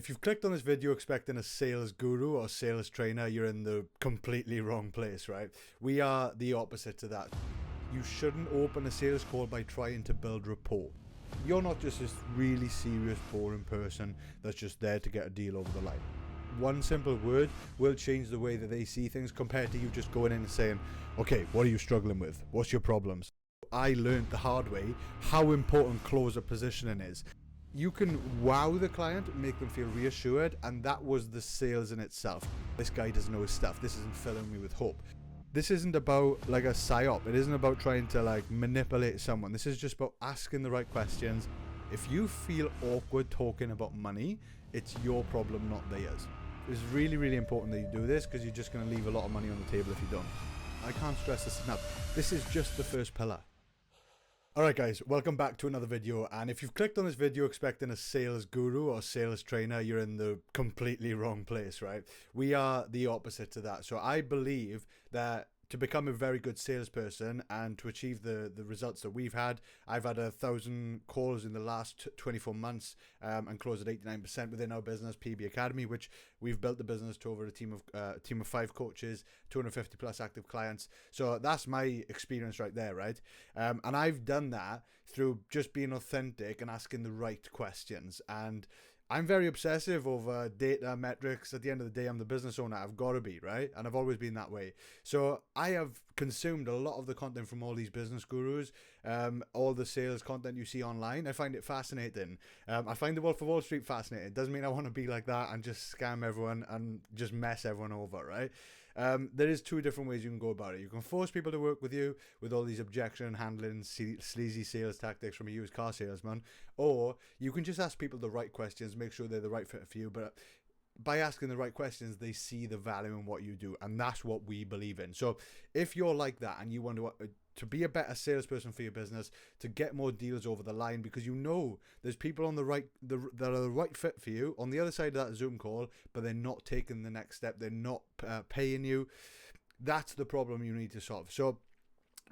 If you've clicked on this video expecting a sales guru or sales trainer, you're in the completely wrong place, right? We are the opposite to that. You shouldn't open a sales call by trying to build rapport. You're not just this really serious, boring person that's just there to get a deal over the line. One simple word will change the way that they see things compared to you just going in and saying, okay, what are you struggling with? What's your problems? I learned the hard way how important closer positioning is. You can wow the client, make them feel reassured, and that was the sales in itself. This guy doesn't know his stuff. This isn't filling me with hope. This isn't about like a psyop. It isn't about trying to like manipulate someone. This is just about asking the right questions. If you feel awkward talking about money, it's your problem, not theirs. It's really, really important that you do this because you're just going to leave a lot of money on the table if you don't. I can't stress this enough. This is just the first pillar. Alright guys, welcome back to another video, and if you've clicked on this video expecting a sales guru or sales trainer, you're in the completely wrong place, right? We are the opposite to that. So I believe that to become a very good salesperson and to achieve the results that we've had, I've had 1,000 calls in the last 24 months and closed at 89% within our business, PB Academy, which we've built the business to over a team of 5 coaches, 250 plus active clients. So that's my experience right there, right? And I've done that through just being authentic and asking the right questions. And I'm very obsessive over data metrics. At the end of the day, I'm the business owner. I've got to be, right? And I've always been that way. So I have consumed a lot of the content from all these business gurus, all the sales content you see online. I find it fascinating. I find the Wolf of Wall Street fascinating. It doesn't mean I want to be like that and just scam everyone and just mess everyone over, right? There is 2 different ways you can go about it. You can force people to work with you with all these objection handling, sleazy sales tactics from a used car salesman, or you can just ask people the right questions, make sure they're the right fit for you. But by asking the right questions, they see the value in what you do, and that's what we believe in. So if you're like that and you want to be a better salesperson for your business, to get more deals over the line, because you know there's people on that are the right fit for you on the other side of that Zoom call, but they're not taking the next step, they're not paying you. That's the problem you need to solve. So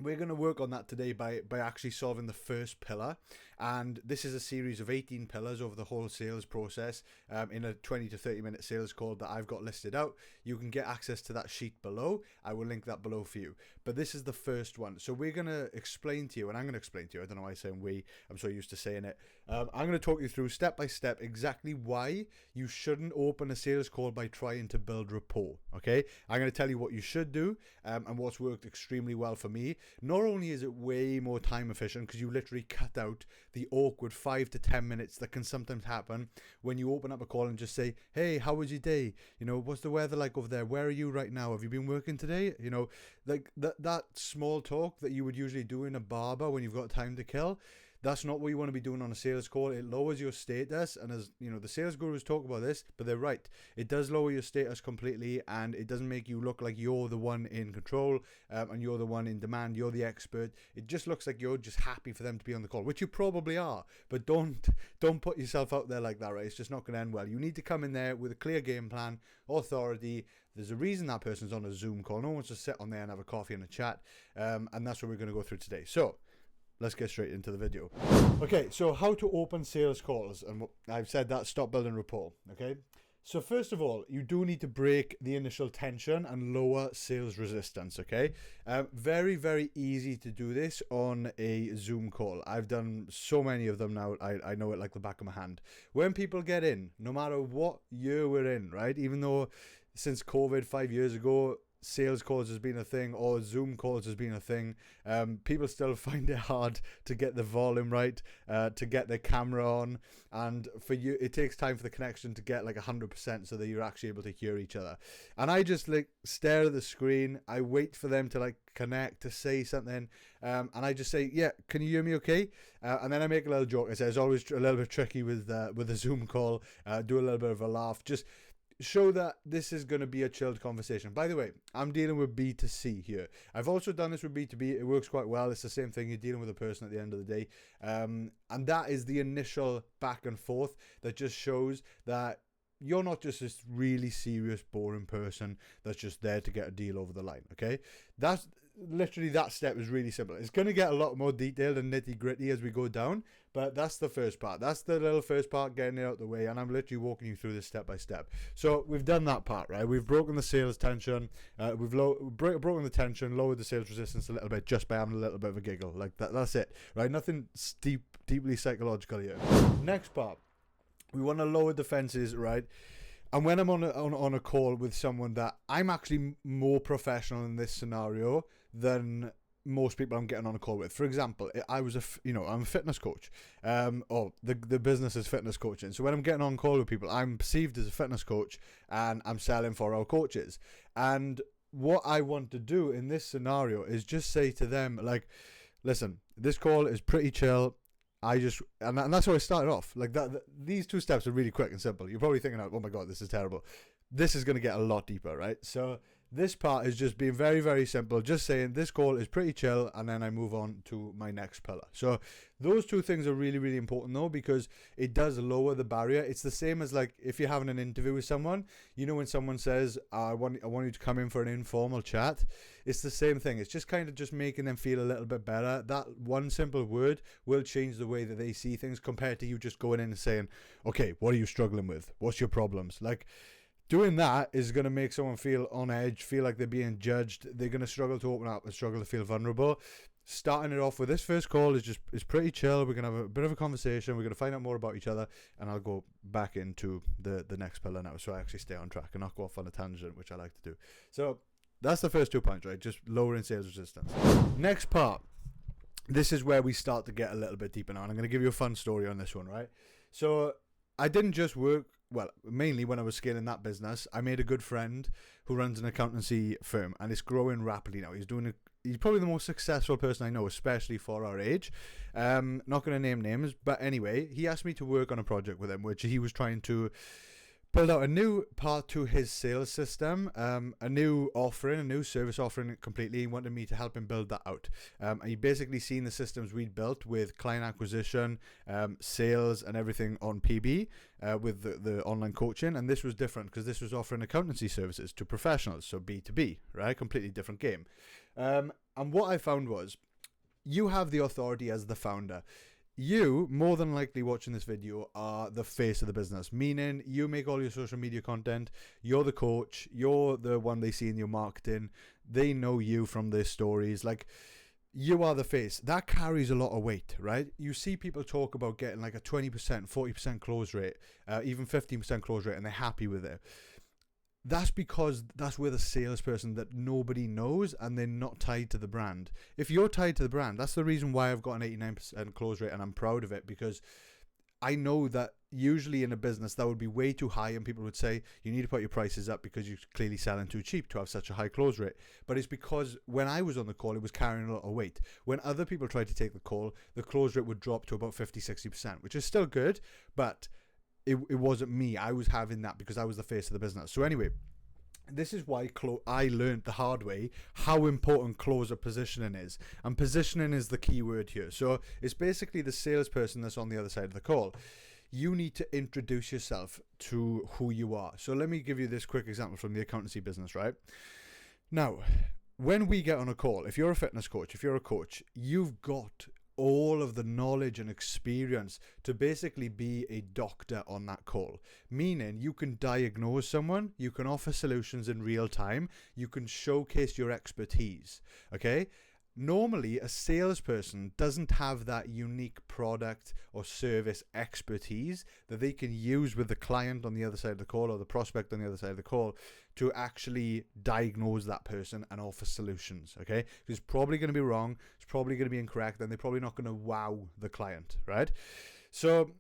we're going to work on that today by actually solving the first pillar, and this is a series of 18 pillars over the whole sales process in a 20 to 30 minute sales call that I've got listed out. You can get access to that sheet below. I will link that below for you, but this is the first one. So we're going to explain to you, and I'm going to explain to you, I don't know why I'm saying we, I'm so used to saying it. I'm going to talk you through step by step exactly why you shouldn't open a sales call by trying to build rapport. Okay, I'm going to tell you what you should do and what's worked extremely well for me. Not only is it way more time efficient because you literally cut out the awkward 5 to 10 minutes that can sometimes happen when you open up a call and just say, hey, how was your day? You know, what's the weather like over there? Where are you right now? Have you been working today? You know, like that small talk that you would usually do in a barber when you've got time to kill. That's not what you want to be doing on a sales call. It lowers your status, and as you know, the sales gurus talk about this, but they're right. It does lower your status completely, and it doesn't make you look like you're the one in control and you're the one in demand. You're the expert. It just looks like you're just happy for them to be on the call, which you probably are. But don't put yourself out there like that, right? It's just not going to end well. You need to come in there with a clear game plan, authority. There's a reason that person's on a Zoom call. No one wants to sit on there and have a coffee and a chat, and that's what we're going to go through today. So let's get straight into the video. Okay, so how to open sales calls, and I've said that, stop building rapport. Okay, so first of all, you do need to break the initial tension and lower sales resistance. Okay, very, very easy to do this on a Zoom call. I've done so many of them now. I know it like the back of my hand. When people get in, no matter what year we're in, right? Even though since COVID 5 years ago, sales calls has been a thing, or Zoom calls has been a thing, people still find it hard to get the volume right, to get their camera on, and for you it takes time for the connection to get like 100% so that you're actually able to hear each other. And I just like stare at the screen, I wait for them to like connect, to say something, and I just say, yeah, can you hear me okay? And then I make a little joke. I say it's always a little bit tricky with a Zoom call, do a little bit of a laugh, just show that this is going to be a chilled conversation. By the way, I'm dealing with B2C here. I've also done this with B2B. It works quite well. It's the same thing. You're dealing with a person at the end of the day. And that is the initial back and forth that just shows that you're not just this really serious, boring person that's just there to get a deal over the line. Okay? literally that step is really simple. It's going to get a lot more detailed and nitty gritty as we go down, but that's the first part. That's the little first part, getting it out of the way, and I'm literally walking you through this step by step. So we've done that part, right? We've broken the sales tension. We've broken the tension, lowered the sales resistance a little bit just by having a little bit of a giggle. Like that's it, right? Nothing deeply psychological here. Next part, we want to lower defenses, right? And when I'm on a call with someone that I'm actually more professional in this scenario than most people I'm getting on a call with. For example, I'm a fitness coach, or the business is fitness coaching. So when I'm getting on call with people, I'm perceived as a fitness coach and I'm selling for our coaches. And what I want to do in this scenario is just say to them, like, listen, this call is pretty chill. And that's how I started off. Like that, these two steps are really quick and simple. You're probably thinking, oh my God, this is terrible. This is going to get a lot deeper, right? So this part is just being very, very simple. Just saying this call is pretty chill, and then I move on to my next pillar. So those two things are really, really important though, because it does lower the barrier. It's the same as like if you're having an interview with someone, you know, when someone says, I want you to come in for an informal chat. It's the same thing. It's just kind of just making them feel a little bit better. That one simple word will change the way that they see things compared to you just going in and saying, okay, what are you struggling with? What's your problems? Like, doing that is going to make someone feel on edge, feel like they're being judged. They're going to struggle to open up and struggle to feel vulnerable. Starting it off with this first call is pretty chill. We're going to have a bit of a conversation. We're going to find out more about each other, and I'll go back into the next pillar now, so I actually stay on track and not go off on a tangent, which I like to do. So that's the first 2 points, right? Just lowering sales resistance. Next part. This is where we start to get a little bit deeper now, and I'm going to give you a fun story on this one, right? So I didn't just work. Well, mainly when I was scaling that business, I made a good friend who runs an accountancy firm, and it's growing rapidly now. He's probably the most successful person I know, especially for our age. Not going to name names, but anyway, he asked me to work on a project with him, which he was trying to build out a new part to his sales system, a new offering, a new service offering completely. He wanted me to help him build that out. He basically seen the systems we'd built with client acquisition, sales and everything on PB, with the online coaching. And this was different because this was offering accountancy services to professionals, so B2B, right? Completely different game. And what I found was, you have the authority as the founder. You, more than likely watching this video, are the face of the business, meaning you make all your social media content, you're the coach, you're the one they see in your marketing, they know you from their stories, like, you are the face. That carries a lot of weight, right? You see people talk about getting like a 20%, 40% close rate, even 15% close rate, and they're happy with it. That's because that's with a salesperson that nobody knows and they're not tied to the brand. If you're tied to the brand, that's the reason why I've got an 89% close rate, and I'm proud of it, because I know that usually in a business that would be way too high, and people would say you need to put your prices up because you're clearly selling too cheap to have such a high close rate. But it's because when I was on the call, it was carrying a lot of weight. When other people tried to take the call, the close rate would drop to about 50-60%, which is still good, but it wasn't me. I was having that because I was the face of the business. So anyway, this is why I learned the hard way how important closer positioning is. And positioning is the key word here. So it's basically the salesperson that's on the other side of the call. You need to introduce yourself to who you are. So let me give you this quick example from the accountancy business, right? Now, when we get on a call, if you're a fitness coach, if you're a coach, you've got all of the knowledge and experience to basically be a doctor on that call, meaning you can diagnose someone, you can offer solutions in real time, you can showcase your expertise. Okay, normally a salesperson doesn't have that unique product or service expertise that they can use with the client on the other side of the call or the prospect on the other side of the call to actually diagnose that person and offer solutions. Okay, it's probably going to be wrong, it's probably going to be incorrect, and they're probably not going to wow the client, right? So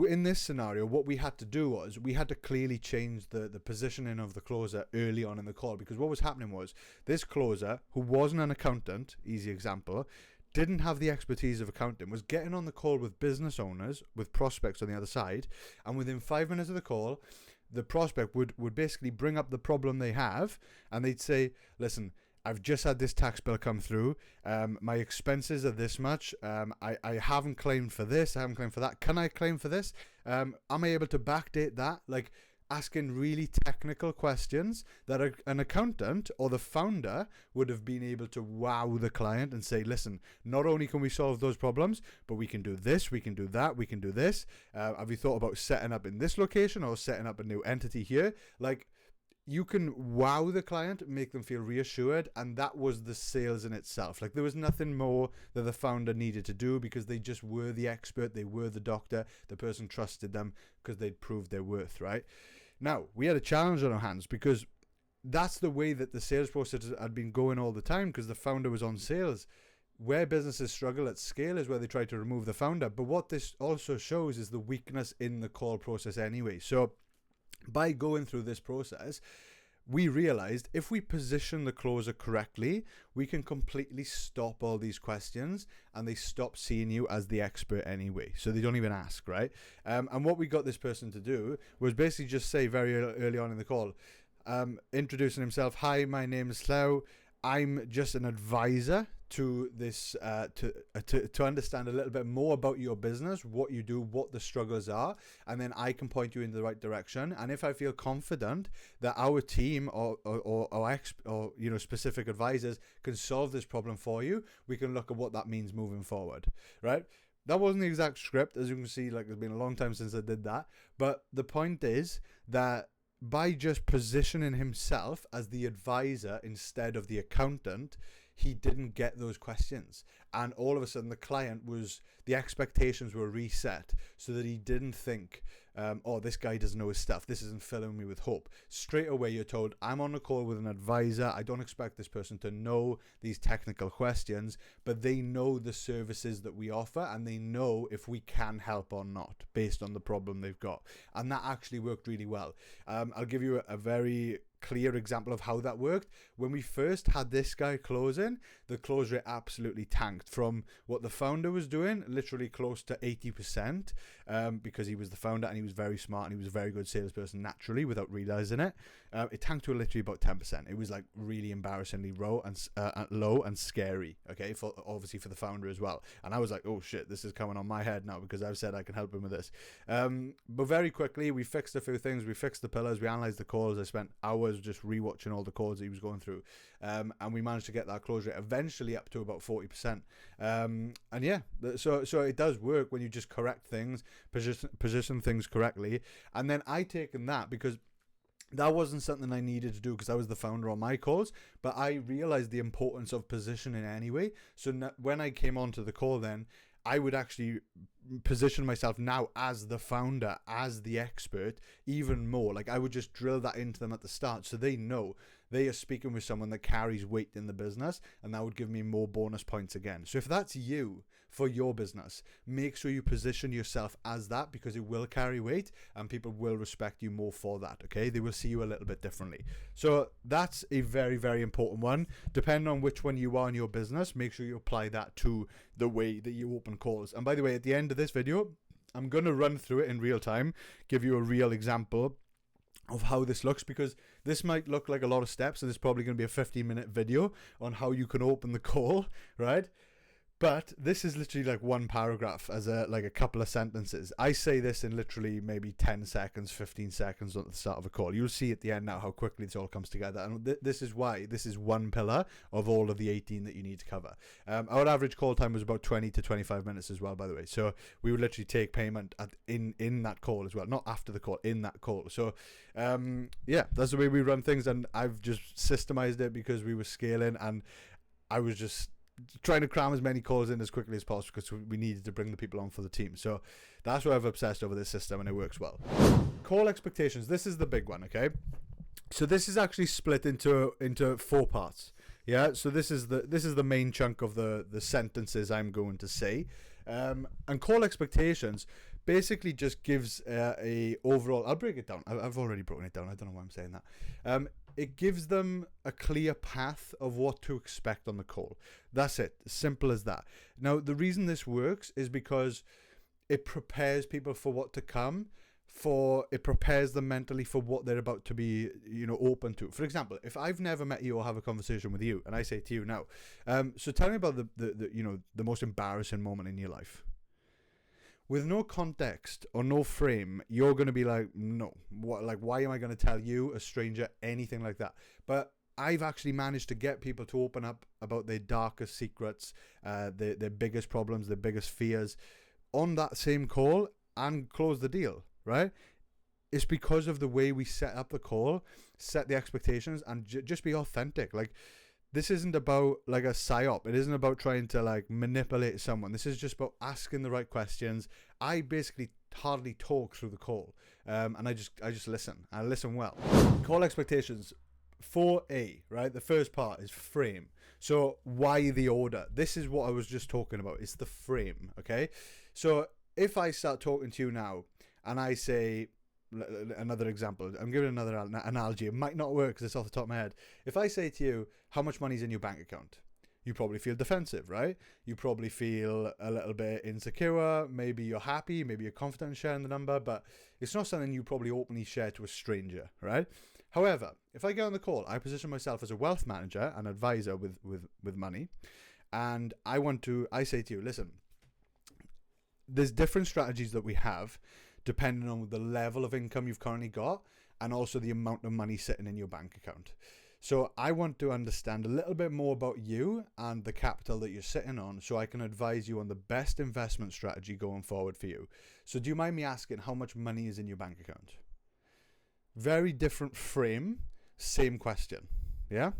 in this scenario, what we had to do was we had to clearly change the positioning of the closer early on in the call, because what was happening was this closer, who wasn't an accountant, easy example, didn't have the expertise of accounting, was getting on the call with business owners, with prospects on the other side, and within 5 minutes of the call, the prospect would basically bring up the problem they have, and they'd say, listen, I've just had this tax bill come through. My expenses are this much. I haven't claimed for this. I haven't claimed for that. Can I claim for this? Am I able to backdate that? Like, asking really technical questions that an accountant or the founder would have been able to wow the client and say, listen, not only can we solve those problems, but we can do this, we can do that, we can do this. Have you thought about setting up in this location or setting up a new entity here? Like, you can wow the client, make them feel reassured, and that was the sales in itself. Like, there was nothing more that the founder needed to do because they just were the expert, they were the doctor, the person trusted them because they'd proved their worth, right? Now, we had a challenge on our hands because that's the way that the sales process had been going all the time because the founder was on sales. Where businesses struggle at scale is where they try to remove the founder. But what this also shows is the weakness in the call process anyway. So by going through this process, we realized if we position the closer correctly, we can completely stop all these questions and they stop seeing you as the expert anyway. So they don't even ask, right? And what we got this person to do was basically just say very early on in the call, introducing himself. Hi, my name is Slough. I'm just an advisor to this to understand a little bit more about your business, what you do, what the struggles are, and then I can point you in the right direction. And if I feel confident that our team or specific advisors can solve this problem for you, we can look at what that means moving forward, right? That wasn't the exact script, as you can see. Like, it's been a long time since I did that, but the point is that by just positioning himself as the advisor instead of the accountant, he didn't get those questions. And all of a sudden the expectations were reset so that he didn't think, this guy doesn't know his stuff. This isn't filling me with hope. Straight away, you're told, I'm on a call with an advisor. I don't expect this person to know these technical questions, but they know the services that we offer and they know if we can help or not based on the problem they've got. And that actually worked really well. I'll give you a very clear example of how that worked. When we first had this guy closing, the close rate absolutely tanked from what the founder was doing, literally close to 80%, because he was the founder and he was very smart and he was a very good salesperson naturally without realizing it. It tanked to literally about 10%. It was like really embarrassingly low and scary, okay, for obviously for the founder as well. And I was like, oh shit, this is coming on my head now because I've said I can help him with this. But very quickly, we fixed a few things. We fixed the pillars. We analyzed the calls. I spent hours just rewatching all the calls that he was going through. And we managed to get that close rate eventually up to about 40%. And yeah, so it does work when you just correct things, position things correctly. And then I taken that because that wasn't something I needed to do because I was the founder on my calls, but I realized the importance of positioning anyway. So when I came onto the call, then I would actually position myself now as the founder, as the expert, even more. Like, I would just drill that into them at the start so they know they are speaking with someone that carries weight in the business, and that would give me more bonus points again. So if that's you for your business, make sure you position yourself as that because it will carry weight and people will respect you more for that, okay? They will see you a little bit differently. So that's a very, very important one. Depending on which one you are in your business, make sure you apply that to the way that you open calls. And by the way, at the end of this video, I'm going to run through it in real time, give you a real example of how this looks, because this might look like a lot of steps and it's probably going to be a 15-minute video on how you can open the call, right? But this is literally like one paragraph as a couple of sentences. I say this in literally maybe 10 seconds, 15 seconds at the start of a call. You'll see at the end now how quickly this all comes together. And this is why this is one pillar of all of the 18 that you need to cover. Our average call time was about 20 to 25 minutes as well, by the way. So we would literally take payment in that call as well, not after the call, in that call. So yeah, that's the way we run things. And I've just systemized it because we were scaling and I was just trying to cram as many calls in as quickly as possible because we needed to bring the people on for the team. So that's why I've obsessed over this system and it works well. Call expectations. This is the big one, okay? So this is actually split into 4 parts. Yeah, so this is the main chunk of the sentences I'm going to say. And call expectations basically just gives a overall, I'll break it down. I've already broken it down. I don't know why I'm saying that. It gives them a clear path of what to expect on the call. That's it. Simple as that. Now, the reason this works is because it prepares people for what to come. It prepares them mentally for what they're about to be, open to. For example, if I've never met you or have a conversation with you, and I say to you now, so tell me about the most embarrassing moment in your life. with no context or no frame, you're going to be like, no, what? Like, why am I going to tell you, a stranger, anything like that? But I've actually managed to get people to open up about their darkest secrets, their biggest problems, their biggest fears on that same call and close the deal, right? It's because of the way we set up the call, set the expectations, and just be authentic. Like, this isn't about like a psyop. It isn't about trying to like manipulate someone. This is just about asking the right questions. I basically hardly talk through the call, and I just listen. I listen well. Call expectations. 4A, right? The first part is frame. So why the order? This is what I was just talking about. It's the frame, okay? So if I start talking to you now and I say, another example, I'm giving another analogy. It might not work because it's off the top of my head. If I say to you, how much money's in your bank account? You probably feel defensive, right? You probably feel a little bit insecure. Maybe you're happy. Maybe you're confident in sharing the number, but it's not something you probably openly share to a stranger, right? However, if I get on the call, I position myself as a wealth manager, an advisor with money, and I say to you, listen, there's different strategies that we have depending on the level of income you've currently got and also the amount of money sitting in your bank account. So I want to understand a little bit more about you and the capital that you're sitting on so I can advise you on the best investment strategy going forward for you. So do you mind me asking how much money is in your bank account? Very different frame, same question. Yeah?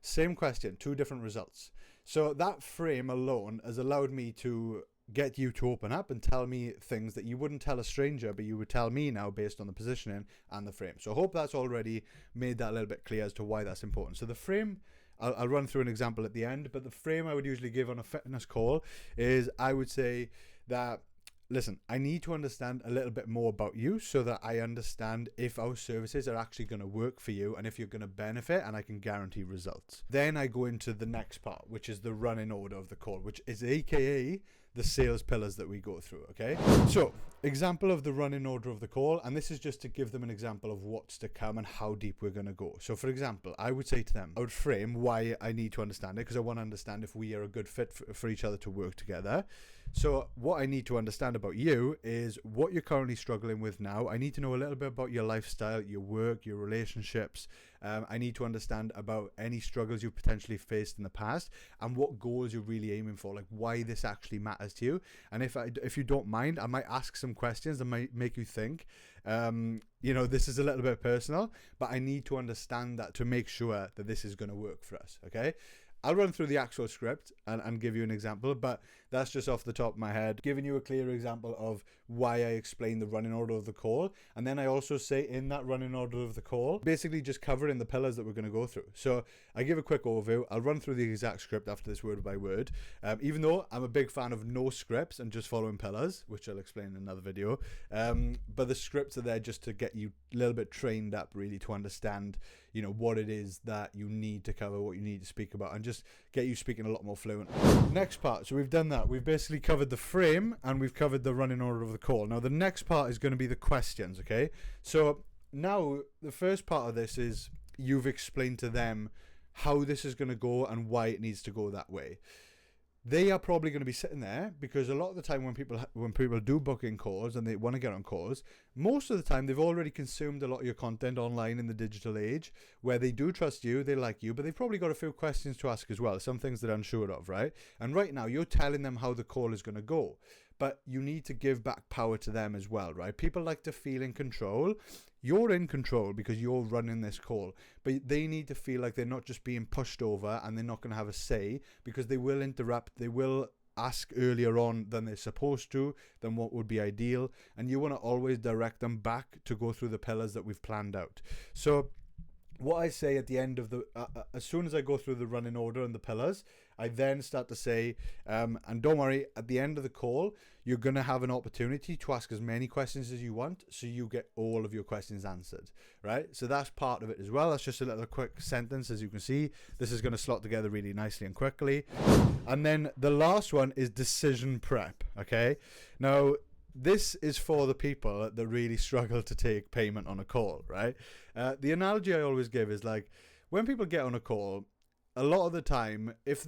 Same question, two different results. So that frame alone has allowed me to get you to open up and tell me things that you wouldn't tell a stranger, but you would tell me now based on the positioning and the frame. So I hope that's already made that a little bit clear as to why that's important. So the frame, I'll run through an example at the end, but the frame I would usually give on a fitness call is I would say that, listen, I need to understand a little bit more about you so that I understand if our services are actually going to work for you and if you're going to benefit, and I can guarantee results. Then I go into the next part, which is the running order of the call, which is AKA the sales pillars that we go through, okay? So, example of the running order of the call, and this is just to give them an example of what's to come and how deep we're going to go. So, for example, I would say to them, I would frame why I need to understand it, because I want to understand if we are a good fit for each other to work together. So what I need to understand about you is what you're currently struggling with now. I need to know a little bit about your lifestyle, your work, your relationships. I need to understand about any struggles you've potentially faced in the past and what goals you're really aiming for, like why this actually matters to you. And if you don't mind, I might ask some questions that might make you think, this is a little bit personal, but I need to understand that to make sure that this is going to work for us, okay? I'll run through the actual script and give you an example, but that's just off the top of my head, giving you a clear example of why I explain the running order of the call. And then I also say in that running order of the call, basically just covering the pillars that we're going to go through. So I give a quick overview. I'll run through the exact script after this word by word. Even though I'm a big fan of no scripts and just following pillars, which I'll explain in another video. But the scripts are there just to get you a little bit trained up really to understand, what it is that you need to cover, what you need to speak about, and just get you speaking a lot more fluent. Next part. So we've done that. We've basically covered the frame and we've covered the running order of the call. Now the next part is going to be the questions, okay? So now the first part of this is you've explained to them how this is going to go and why it needs to go that way. They are probably going to be sitting there because a lot of the time when people do booking calls and they want to get on calls, most of the time they've already consumed a lot of your content online in the digital age where they do trust you, they like you, but they've probably got a few questions to ask as well, some things they're unsure of, right? And right now you're telling them how the call is going to go, but you need to give back power to them as well, right? People like to feel in control. You're in control because you're running this call, but they need to feel like they're not just being pushed over and they're not going to have a say, because they will interrupt, they will ask earlier on than they're supposed to, than what would be ideal, and you want to always direct them back to go through the pillars that we've planned out. So what I say at the end of the, as soon as I go through the running order and the pillars, I then start to say, and don't worry, at the end of the call, you're going to have an opportunity to ask as many questions as you want, so you get all of your questions answered, right? So that's part of it as well. That's just a little quick sentence. As you can see, this is going to slot together really nicely and quickly. And then the last one is decision prep, okay? Now, this is for the people that really struggle to take payment on a call, right? The analogy I always give is like when people get on a call, a lot of the time, if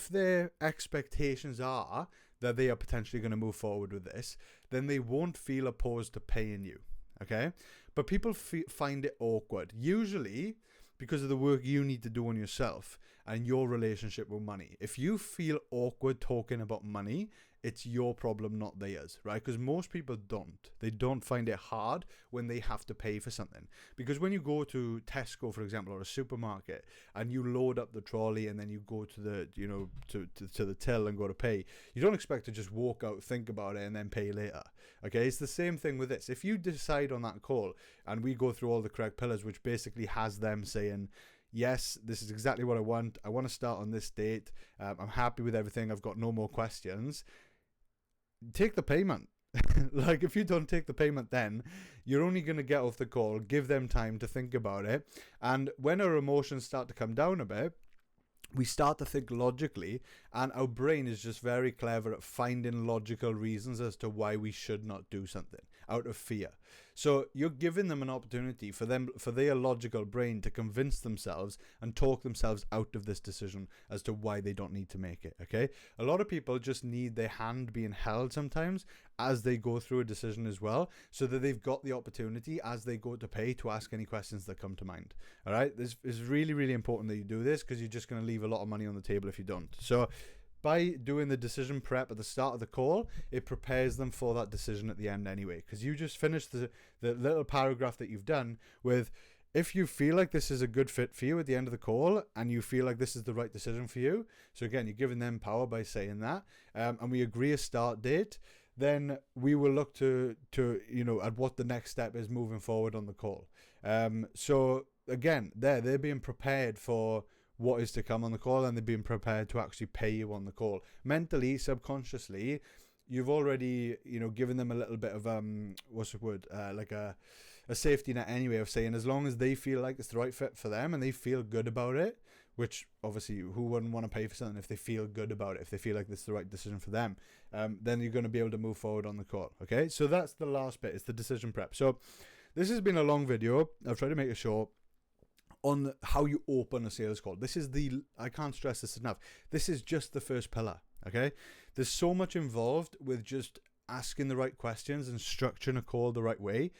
their expectations are that they are potentially going to move forward with this, then they won't feel opposed to paying you. Okay? But people find it awkward, usually because of the work you need to do on yourself and your relationship with money. If you feel awkward talking about money, it's your problem, not theirs, right? Because most people don't. They don't find it hard when they have to pay for something. Because when you go to Tesco, for example, or a supermarket, and you load up the trolley and then you go to the, to the till and go to pay, you don't expect to just walk out, think about it, and then pay later. Okay, it's the same thing with this. If you decide on that call and we go through all the correct pillars, which basically has them saying, yes, this is exactly what I want. I want to start on this date. I'm happy with everything. I've got no more questions. Take the payment. Like, if you don't take the payment, then you're only going to get off the call, give them time to think about it. And when our emotions start to come down a bit, we start to think logically, and our brain is just very clever at finding logical reasons as to why we should not do something out of fear. So you're giving them an opportunity for their logical brain to convince themselves and talk themselves out of this decision as to why they don't need to make it. Okay, a lot of people just need their hand being held sometimes as they go through a decision as well, so that they've got the opportunity as they go to pay to ask any questions that come to mind. All right, this is really, really important that you do this, because you're just going to leave a lot of money on the table if you don't. So by doing the decision prep at the start of the call, it prepares them for that decision at the end anyway, because you just finished the little paragraph that you've done with, if you feel like this is a good fit for you at the end of the call and you feel like this is the right decision for you. So again, you're giving them power by saying that, and we agree a start date. Then we will look to at what the next step is moving forward on the call. So again, they're being prepared for what is to come on the call, and they're being prepared to actually pay you on the call. Mentally, subconsciously, you've already given them a little bit of like a safety net anyway, of saying, as long as they feel like it's the right fit for them and they feel good about it, which obviously who wouldn't want to pay for something if they feel good about it, if they feel like it's the right decision for them, then you're going to be able to move forward on the call. Okay, so that's the last bit. It's the decision prep. So this has been a long video. I've tried to make it short on how you open a sales call. I can't stress this enough. This is just the first pillar. Okay, there's so much involved with just asking the right questions and structuring a call the right way,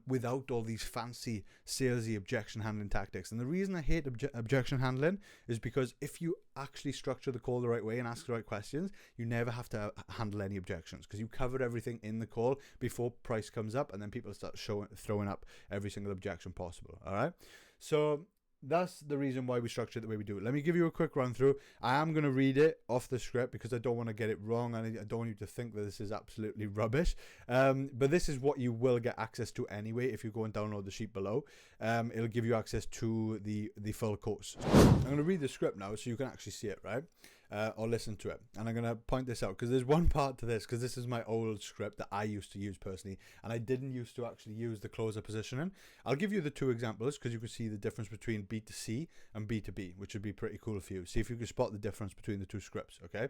without all these fancy salesy objection handling tactics. And the reason I hate objection handling is because if you actually structure the call the right way and ask the right questions, you never have to handle any objections, because you covered everything in the call before price comes up, and then people start throwing up every single objection possible. All right, so that's the reason why we structure it the way we do it. Let me give you a quick run through. I am going to read it off the script because I don't want to get it wrong, and I don't want you to think that this is absolutely rubbish. But this is what you will get access to anyway if you go and download the sheet below. It'll give you access to the full course. I'm going to read the script now so you can actually see it, right? Or listen to it. And I'm going to point this out because there's one part to this, because this is my old script that I used to use personally, and I didn't used to actually use the closer positioning. I'll give you the two examples because you can see the difference between B2C and B2B, which would be pretty cool for you. See if you can spot the difference between the two scripts, okay?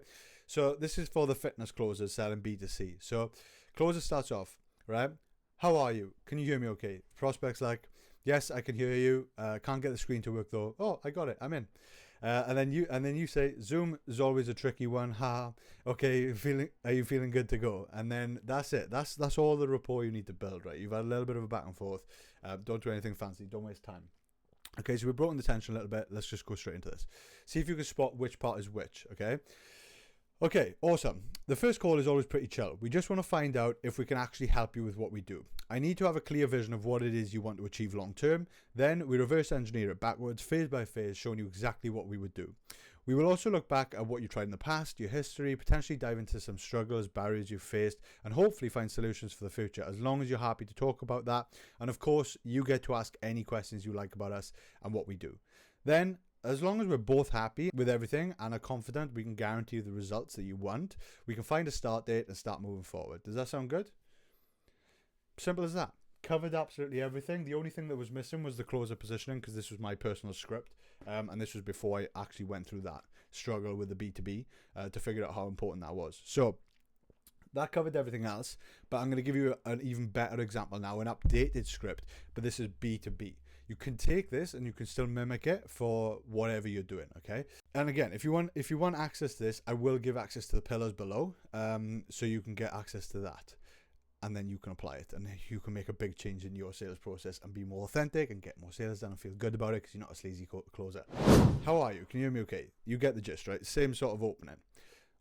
So this is for the fitness closers selling B2C. So closer starts off, right? How are you? Can you hear me okay? Prospect's like, yes, I can hear you. Can't get the screen to work though. Oh, I got it. I'm in. And then you say, Zoom is always a tricky one. Ha. Okay, are you feeling good to go? And then that's it. That's all the rapport you need to build, right? You've had a little bit of a back and forth. Don't do anything fancy. Don't waste time. Okay, so we've broken the tension a little bit. Let's just go straight into this. See if you can spot which part is which. Okay, awesome. The first call is always pretty chill. We just want to find out if we can actually help you with what we do. I need to have a clear vision of what it is you want to achieve long term. Then we reverse engineer it backwards, phase by phase, showing you exactly what we would do. We will also look back at what you tried in the past, your history, potentially dive into some struggles, barriers you've faced, and hopefully find solutions for the future, as long as you're happy to talk about that. And of course, you get to ask any questions you like about us and what we do. Then, as long as we're both happy with everything and are confident we can guarantee you the results that you want, we can find a start date and start moving forward. Does that sound good? Simple as that. Covered absolutely everything. The only thing that was missing was the closer positioning, because this was my personal script, and this was before I actually went through that struggle with the B2B to figure out how important that was. So that covered everything else, but I'm going to give you an even better example now, an updated script, but this is B2B. You can take this and you can still mimic it for whatever you're doing, okay? And again, if you want access to this, I will give access to the pillars below, so you can get access to that. and then you can apply it, and you can make a big change in your sales process and be more authentic and get more sales done and feel good about it because you're not a sleazy closer. How are you? Can you hear me okay? You get the gist, right? Same sort of opening.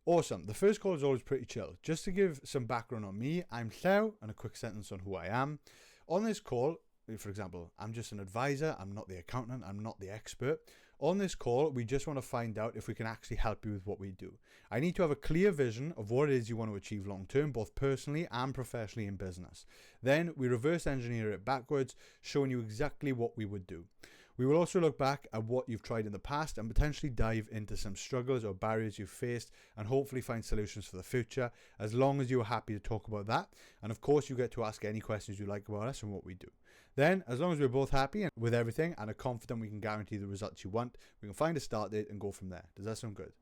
Awesome. The first call is always pretty chill. Just to give some background on me, I'm Llew, and a quick sentence on who I am. On this call, for example, I'm just an advisor. I'm not the accountant. I'm not the expert. On this call, we just want to find out if we can actually help you with what we do. I need to have a clear vision of what it is you want to achieve long term, both personally and professionally in business. Then we reverse engineer it backwards, showing you exactly what we would do. We will also look back at what you've tried in the past and potentially dive into some struggles or barriers you've faced and hopefully find solutions for the future, as long as you are happy to talk about that. And of course, you get to ask any questions you like about us and what we do. Then, as long as we're both happy with everything and are confident we can guarantee the results you want, we can find a start date and go from there. Does that sound good?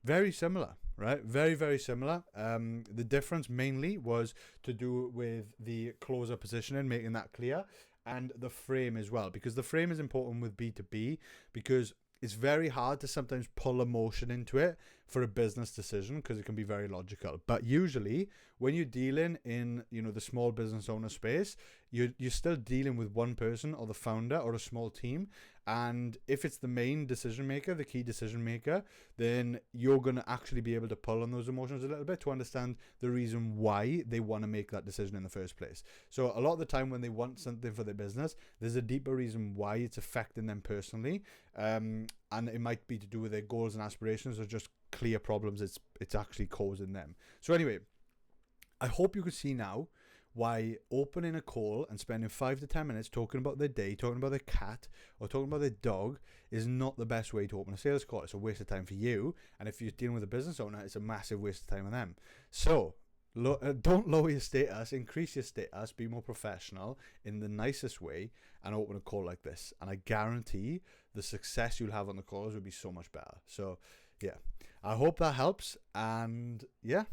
Very similar, right? Very, very similar. The difference mainly was to do with the closer positioning, making that clear, and the frame as well, because the frame is important with B2B because it's very hard to sometimes pull emotion into it for a business decision because it can be very logical. But usually when you're dealing in, the small business owner space, you're still dealing with one person or the founder or a small team. And if it's the main decision maker, the key decision maker, then you're going to actually be able to pull on those emotions a little bit to understand the reason why they want to make that decision in the first place. So a lot of the time when they want something for their business, there's a deeper reason why it's affecting them personally. And it might be to do with their goals and aspirations or just clear problems it's actually causing them. So anyway, I hope you can see now why opening a call and spending 5 to 10 minutes talking about their day, talking about their cat, or talking about their dog is not the best way to open a sales call. It's a waste of time for you. And if you're dealing with a business owner, it's a massive waste of time on them. So don't lower your status, increase your status, be more professional in the nicest way, and open a call like this. And I guarantee the success you'll have on the calls will be so much better. So yeah, I hope that helps. And yeah,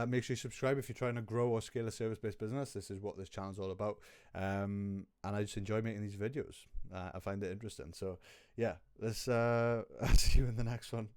make sure you subscribe if you're trying to grow or scale a service-based business. This is what this channel's all about. And I just enjoy making these videos. I find it interesting. So yeah, I'll see you in the next one.